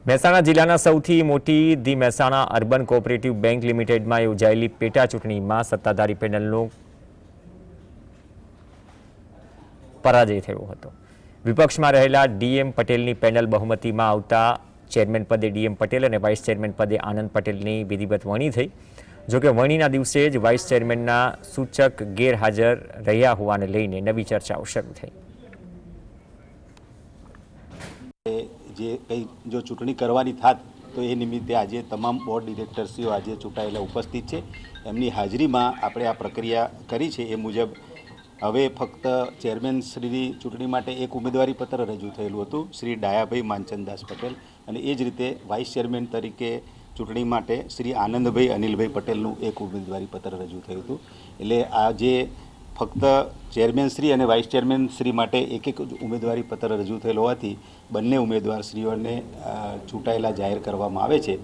મહેસાણા જિલ્લાના સૌથી મોટી the Mehsana urban cooperative bank લિમિટેડમાં યોજાયેલી પેટા ચૂંટણીમાં સત્તાધારી પેનલનો પરાજય થયો હતો। વિપક્ષમાં રહેલા ડીએમ પટેલની પેનલ બહુમતીમાં આવતા ચેરમેન પદે ડીએમ પટેલ અને વાઇસ ચેરમેન પદે આનંદ પટેલની વિધિવત વરણી થઈ। જોકે વરણીના દિવસે જ વાઇસ ચેરમેનના સૂચક ગેરહાજર રહ્યા હોવાને લઈને નવી ચર્ચાઓ શરૂ થઈ। જે કંઈ જો ચૂંટણી કરવાની થાત તો એ નિમિત્તે આજે તમામ બોર્ડ ડિરેક્ટરશ્રીઓ આજે ચૂંટાયેલા ઉપસ્થિત છે। એમની હાજરીમાં આપણે આ પ્રક્રિયા કરી છે। એ મુજબ હવે ફક્ત ચેરમેન શ્રીની ચૂંટણી માટે એક ઉમેદવારી પત્ર રજૂ થયેલું હતું, શ્રી ડાયાભાઈ માનચંદાસ પટેલ, અને એ જ રીતે વાઇસ ચેરમેન તરીકે ચૂંટણી માટે શ્રી આનંદભાઈ અનિલભાઈ પટેલનું એક ઉમેદવારી પત્ર રજૂ થયું હતું। એટલે આ જે ફક્ત ચેરમેન શ્રી અને વાઇસ ચેરમેન શ્રી માટે એક ઉમેદવારી પત્ર રજૂ થયેલ હોવાથી બંને ઉમેદવારશ્રીઓને ચૂંટાયેલા જાહેર કરવામાં આવે છે।